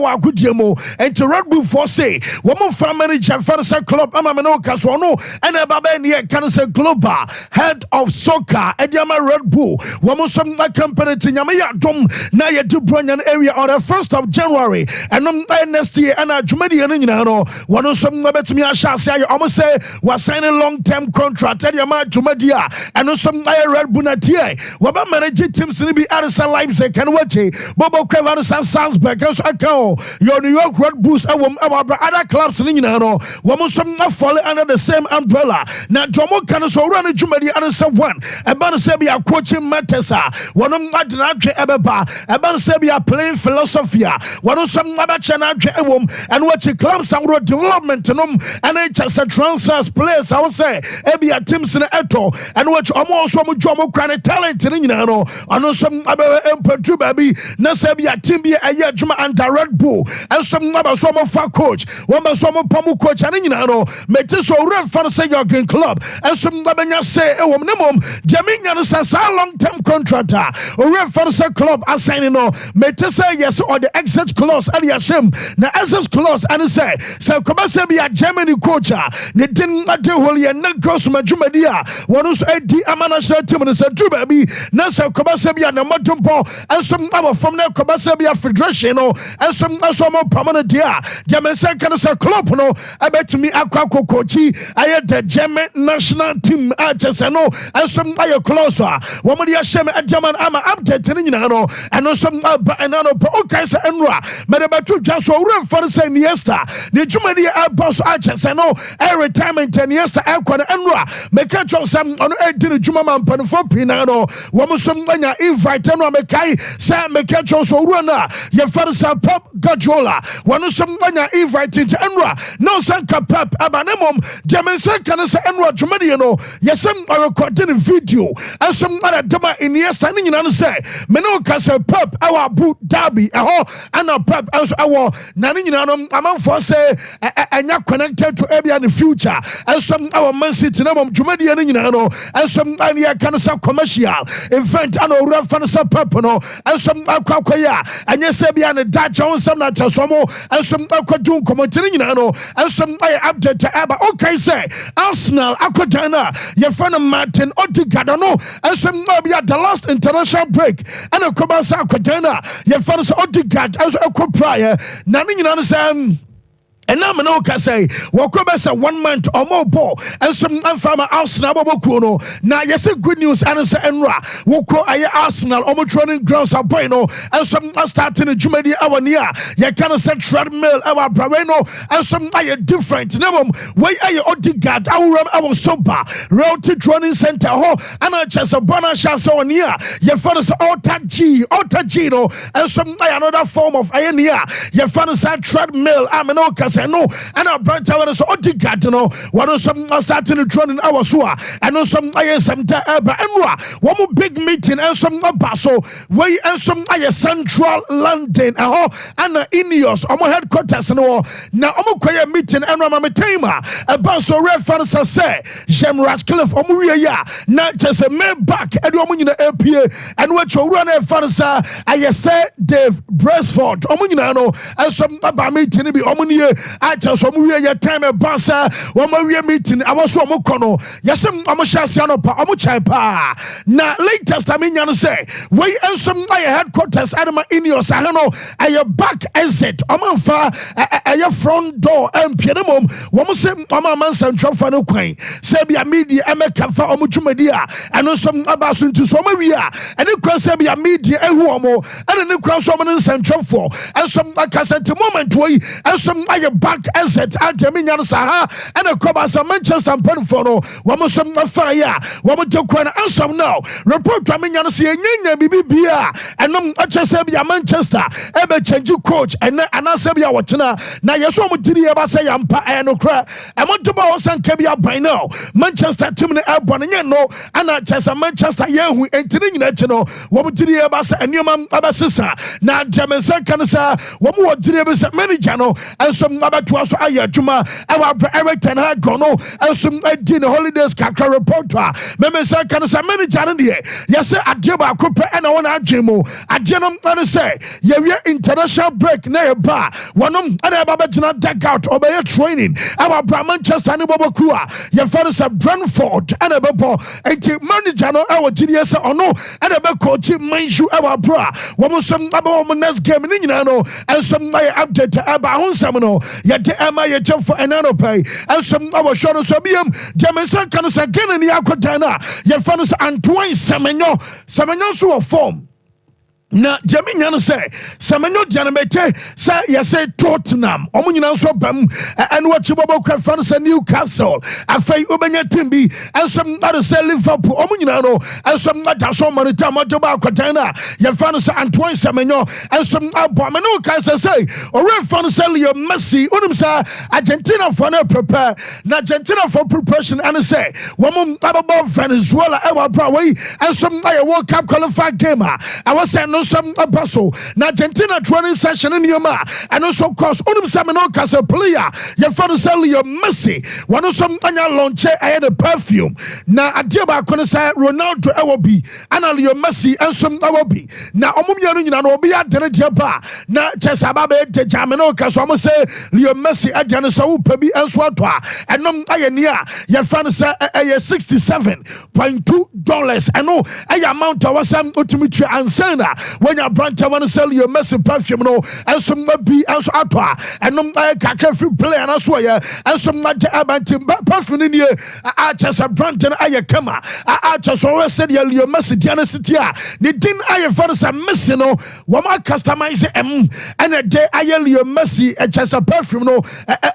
ɛwɔ agodie and to Red Bull for say woman from manager Fantasy Club Amameno Caswano and a Babania Cancer Global head of soccer Ediama Red Bull woman some company to Yamaya Dom Naya Dubranyan area on the 1st of January and next year and a Jumedian one of some bet me I shall say almost say was signing long-term contract Ediama Jumedia and some Red Bunatia Waba managing teams to be Addison Leipzig and Wachi Bobo Kevin Salzburg account your New York Red Bulls other clubs in woman some fall under the same umbrella now Jomo can so run a Jumedi and so one about Sebia coaching matters one of Madinatre Ebeba about Sebia playing philosophy one of some Nabachanatre and what your clubs and development and HS transfers players I would say Ebia teams in Eto and what almost some Jomo Kran talent in and some Emperor baby Nasabia Timbi Ayajuma and Red Bull and some Nabasoma for coach one Basoma Pomu coach and Metiso Red Fantasy Yorkin Club and some Nabanya say a woman Jamin a long-term contractor or Red Fantasy Club assigning Metisa yes or the exit clause and Yashim the exit clause and say so Kobasabi a Germany coach they didn't do Holy and Nelcos Majumadia one who's a D Amanash team and said baby Nasa Kobasabi and the Matumpo and some other from the Kobasabi Federation and some permanent dear Jamen Cancer Club no I bet me Aquaco Kochi I had the German national team Archesano and some higher closer woman Yashem at German Ama update and some okay so Enra Medabatu just so for the same yesta the Jumadi boss Archesano a retirement 10 years to Aquan Enra make some on 18 Jumaman Panfo Pinano woman some invite and Mekai Sam Mekacho so runner your father's pop Gajola one of some invited to Enra no Sanka Pap Abanemum German Sanka Enra Jumadiano yes I'm recording video and some other dama in the standing in say Meno Castle Pap our boot derby and a pap as our Nani among for say and you're connected to Abia in the future and some our man city name Jumadian and some Ania Canasa commercial event and a rough and some purple and some Aquaquaya and yes Abia and Dutch on some Natasomo and some Aquadun Comotinino and some update to Abba okay say Arsenal Aquadana your friend Martin Otigadano and some Nobia the last international break and a Kobasa Aquadana your friend Otigad as a prior Nani and now Manoka say, Wakobasa 1 month or more ball, and some farmer Arsenal Bokuno. Now, yes, good news, Anasa Enra, Woko Aya Arsenal, training grounds are bueno, and some are starting a Jumadi Awania, Yakana said treadmill, our Brano, and some are different. Never, why are you Otigad, our Sompa, road to training center, and I just a Bana Shasonia, your father's Otagino, and some another form of Iania, your father's treadmill, Amanoka. No, and our brand tower is Otigatano. One of some starting to run in our sewer, and on some ISM Enra. One more big meeting and some Basso, way and some Central London, and Ineos, our headquarters. No, now I'm a meeting and Ramamatema, a Basso Red Fantasy say, Jem Ratcliffe, Omuria, not just a man back at Omuna LPA, and what you run a Fantasy, I say Dave Brasford, Omunano, and some about meeting be Omunia. I tell some real time a bassa, one more meeting. I was from Mokono. Yes, I'm a Shasiano, Omuchapa. Now, latest, I mean, you say, we and some headquarters, Adama in your Sahano, at your back exit, Omanfa, at your front door, and Piedmom, one say, Mama Man Central Fano Quain, Sabia Media, Emeka for Omuchumedia, and also some Abasun to Somaria, and the Crasabia Media, and Womo, and the Crossoman in Central 4, and some cassette moment way, and some back exit at Dominion Saha and a Cobas Manchester and Penfono, Wamusam Fire, Wamutukwan and some now. Report Dominion Siena BBBA and Chesabia Manchester, Ebe Chenju coach and Anasabia Watana. Now, Yasomu Tidia say Ampa and Okra, and Montabos and Kebia by now. Manchester Timon Albaniano, and I Chesa Manchester Yahu and Tinino, Wamutia Bassa and Yaman Abasisa. Now, Jamesa Canasa, Wamu Diribus Manijano, and some abatua so aye adwuma ewa Eric Ten Hag gono ensum edi ne holidays kakra report a me say kan say manager no de yes ade ba akopɛ ɛna wona adwemo ade no ane say ye wie international break na ye ba wonom ɛna ba begina deck out obey training ewa Manchester ne boboku a ye fa say Brentford ɛna bebo enti manager no ewa gidie say ono ɛna be coach Manju ewa bra wo som aba wo next game ni nyina no ensum na ye update aba honsam no ye de ema ye chefo enano pay ensum aba show no so biem Jameson kan say gene ni akodan na ye fa no say Antoine Semenyo so form na Jaminya no say Semenyo Janabete say yes Tottenham omunyina so bam and what you bobo kwa say Newcastle afei obenya timbi and some other say Liverpool omunyina no and some other so many time to ba kwatan na ye fan say Antoine Semenyo and some abomeno kan say ore fan say Leo Messi onum say Argentina for no prepare na Argentina for preparation and say wom ababo Venezuela e wa bra we and some World Cup qualified game I was saying no some apostle na Argentina training session in Yoma and also course onum Semeno Casa player ye fan say Leo Messi one some anya launch I had a perfume na adiaba kono say Ronaldo ewobi ana Leo Messi and some ewobi na omumya no nyina no obi adene diaba na chesa ba be de Jameno Casa omo say Leo Messi adene so pabi enso ato a enom ayeni a ye fan say $67.2 eno ay amount of wasam otumitwa ansana when your branch want to sell your Messi perfume no and some be as atwa and no kakra free play and so ya and some not about perfume in here I just a brand and I kama I just always said your Messi Diana City the din I for some missing no one customize and a day I your Messi just a perfume no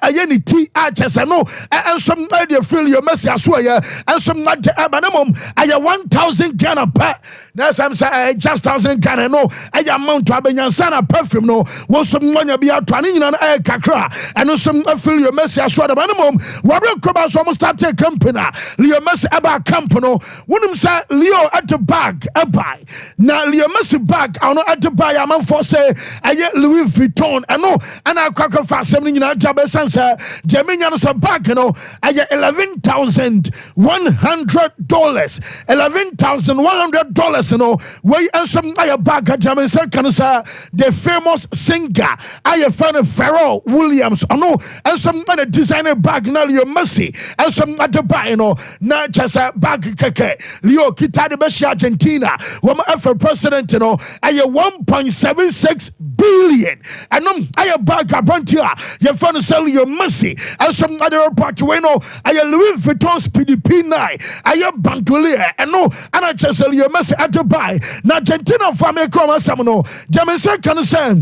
any tea I just no and some idea feel your Messi as well ya and some not abanamum I 1,000 Ghana per now some say just 1,000 Ghana no I amount to Abenyansana perfume no was some money be out running on a kakra and some feel your Messi as well minimum Warren Cobas almost start a company Leo Messi about company wouldn't say Leo at the bag a buy now Leo Messi bag I know at the buy I'm for say I get Louis Vuitton I know and I crack off something in our job sansa Jaminian's a bag you know I get $11,100 $11,100 you know where and some I bag at German Cancer, the famous singer I found Pharrell Williams no and some other designer bag now Leo Messi and some other bag you know not just a bag keke Leo Kita de Beshi Argentina one for president you know I 1.76 billion and I bag a brantia you found sell Leo Messi and some other report you know I Louis Vuitton's PDP9 I Bantulia and no and I just sell Leo Messi at the buy na Argentina for me come some no Jameson can say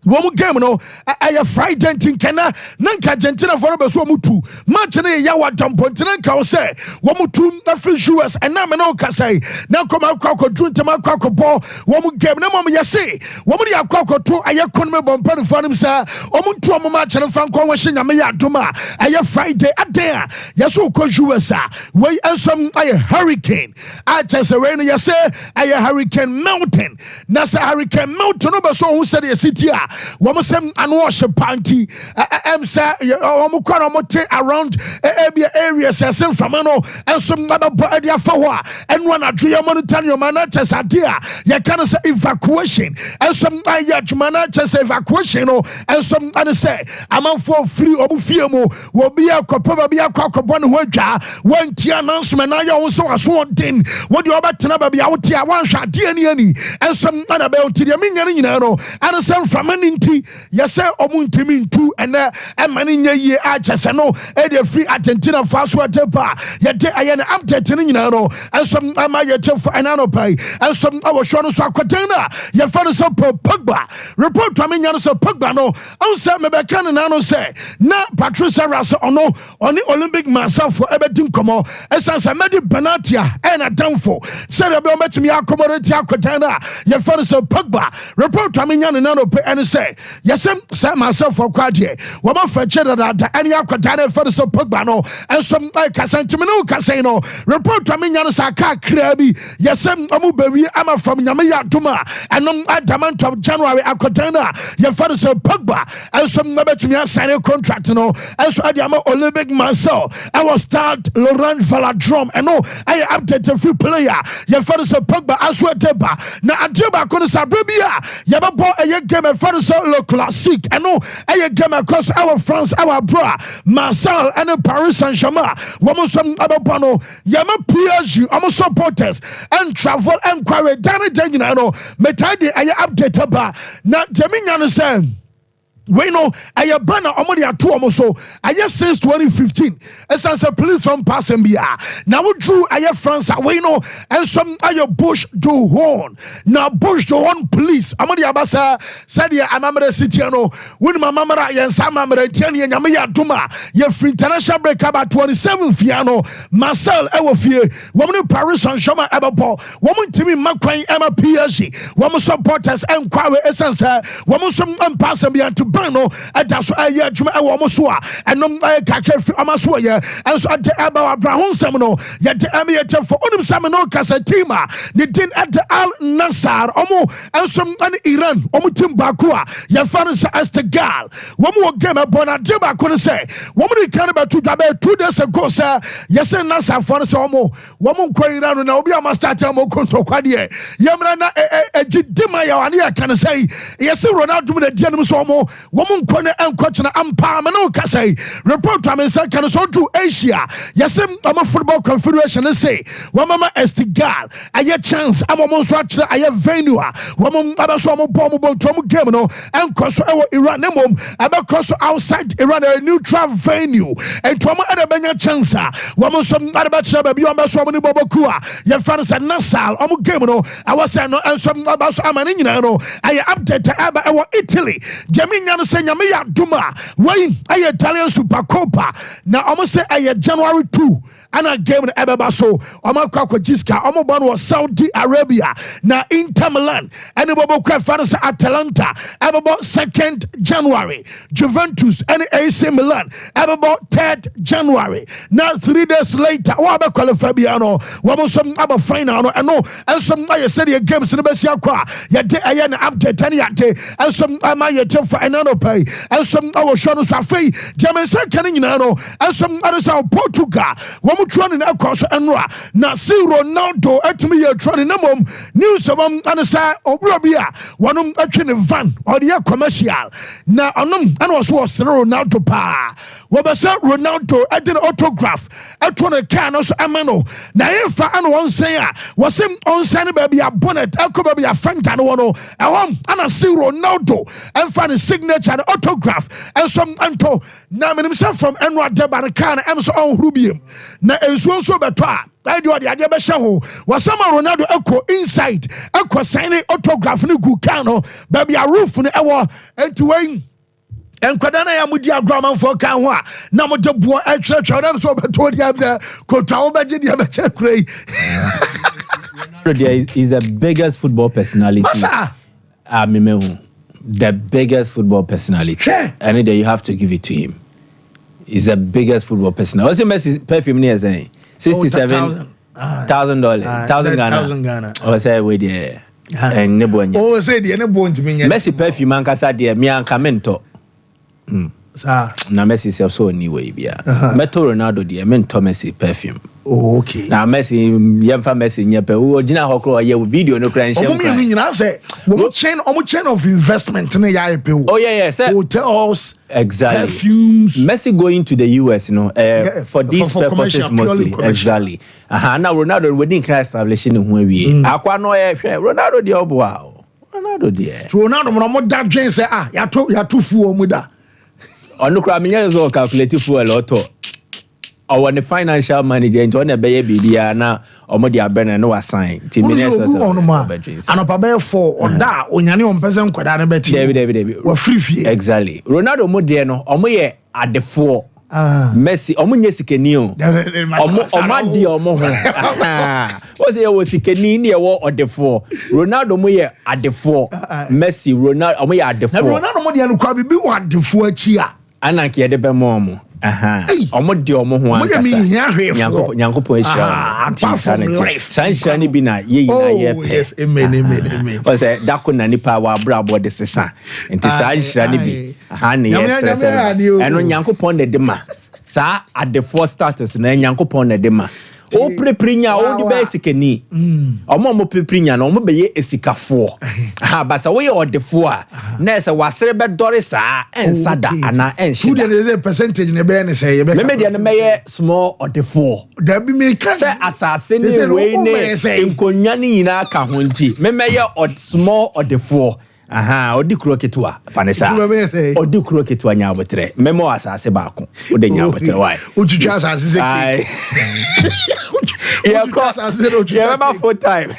Womu game no I Friday tinkana nanka Argentina for be so mutu match na ya wadam pontina ka say womu afri US and na me no ka say na come akwa druntema akwa ball womu game na mom yesi womu di akwa to ayekon me bompa for him say womu tu omo match na franko wo hye nyame ya doma I Friday aden a yeso ko US a we ensom I hurricane I just rain yesi I hurricane mountain na say hurricane mountain no be so who said the city a womo sem anwash panty am say womo kwa no mote around areas asem from no ensom nababo adia fa ho a eno na dwe monitor your manager sadia ye can say evacuation ensom aye adwuma na say evacuation no ensom ane say amanfo free obufie mu wo bia kopa ba bia kwakobo ne ho adwa wanti announcement na ye wo so aso den wo de obetena ba bia wo ti a wanhwa de ani ensom ana be wo ti de menyane nyina no ane sem from nti yese omuntimi ntu ene emane nya yie a chese no e de free Argentina faso atepa ye de ayene update ni nyina no ensom ama ye chefo enano pai ensom awo hwo no so akoten na ye fa no so Pogba report to me nya no so Pogba no on say me be kan na no say na Patricia Ras ono oni Olympic myself ebedin komo esansa medi benatia e na danfo say be o metimi accommodate akoten na ye fa no so Pogba report to me nya no pai say say myself for quadie woman for that any aquadana for the Pogba no and some like Casantimino Casino report to me Saka Krabi omu baby I'm from Yamaya Tuma and at the month of January aquadana your father so Pogba and some number to me sign a contract no and so Adiama Olympic myself I was start Laurent Valadrome and no I update a few player your father so Pogba as well teba na Adeba kono Sabribia yababo a game a father so le classique and no a game across our France our bra Marcel and Paris Saint-Germain woman some abapano yama PSG almost supporters and travel and quarry Danny Daniel no metadi a update ba na Jaminya say we know I banner omodi ato omo so I since 2015 as a police from Passembia now we drew I France we know and some I Bush do horn now Bush do horn police omodi abasa said ya amamere city no when my mama yen samamere tiani nyame ya duma ye free international break about 27th no Marcel ewo fie woman Paris Saint-Germain ebabo woman timi makwan ema PSG woman supporters and kwawe essence woman some Passembia to no that's a juma almost and no kakre amaso ye and so at about Abraham Samino yet emiate for onim Samino Kasatima ni din at Al Nassar omo and some Iran omo tim Bakua ye fancy as the gal one more game bona deba kono say woman can about 2 days ago sir yes Nassar for so omo woman kwa Iran na obi ama start am konto kwade yemra na ejidima ya wane kan say yes Ronaldo mu de dianim so omo woman kone and coachna ampa say report to me can so to Asia yes I'm football confederation say mama Estigal a chance I'm almost watch I venue woman abaso mo bomb to game no and cross Iran mom about outside Iran a neutral venue and to other chance woman some about baby on so many bobokua your fans and Nassau game no I was no and some about amani no I update about Italy Jaminya say Yamaya Duma when I Italian Super Copa now almost say I January 2 and a game in Ebebaso Omaka Jiska Omoban was Saudi Arabia now Inter Milan and Bobo Fans Atalanta about 2nd January Juventus and AC Milan about 3rd January now 3 days later Waba Fabiano Wamos some other final and no and some I said games in the best yakwa yet I update any and some Amaya for another pay and some our shadows are free German second and some others are Portugal one trying across and now see Ronaldo at me trying mom news of and say Obrobia one actually van or the commercial now and was Ronaldo pa Wabasa Ronaldo at an autograph at one can also amano now if I one say was him on Sunday baby a bonnet Alcoba be a Frank and one and I see Ronaldo and find a signature and autograph and some anto now himself from Enwa Debarakana Emerson on Rubium now is also better I do the idea was some Ronaldo echo inside echo signing autograph ni Gukano baby a roof ni ewa and to wayne and Kwadana Yamudia Grammar for Kanwa Namoto Boy at church or I'm so told you the Kotao He's the biggest football personality. The biggest football personality. Any day you have to give it to him. He's the biggest football personality. What's the Messi perfume near saying? $67,000. $1,000 Ghana. Oh, say we there. And Nebuan. Oh, say the Nebuan to me. Messi perfume and Casa dear, me and Camento. Na Messi self so anyway bia meto Ronaldo de mento Messi perfume okay na Messi yemfa Messi nyepe wo gina hokro ye video no kran shem kran nyina say wo chain of investment na ya epe oh yeah say hotels exactly perfumes Messi going to the US for these purposes mostly exactly now Ronaldo we didn't establishing who we akwa no ye hwe Ronaldo de oboa Ronaldo de Ronaldo mo da dwen say ya to fu mu da ono kra menya zo calculate fuel auto or the financial manager into on a baby bibia na omo dia bena no assign team minister anopa for on da onyane on person kwada na beti David wa free exactly Ronaldo mo de no omo ye adefo Messi omo nye sikeni o omo di omo ho o say wo sikeni ni e wo odefo Ronaldo mo ye adefo Messi Ronaldo omo ye adefo Ronaldo mo di anu kwa bibi wo adefo achi a ananke de be mo omo omo di omo ho ankasa nyankopon ehia sanhia ni bi na ye yina ye pe amen o say dako na nipa wa brabo de sesa enti sanhia ni bi ne yes eno nyankopon de ma sa adefo status na nyankopon na de ma o preprinya o di be sikeni omo preprinya na omo be ye esikafo basa we odefo a na se wasere be dore sa ensada ana enshida the percentage ne be ne say ye be me dia ne meye small odefo da bi me ka se asase ni we ne enkonya ni nyina ka ho nti me meye small odefo odi kuro ketua fanesa odi kuro ketua nya abotre memo asase baako ode nya abotre why ututwa asase se yeah, about 4 times.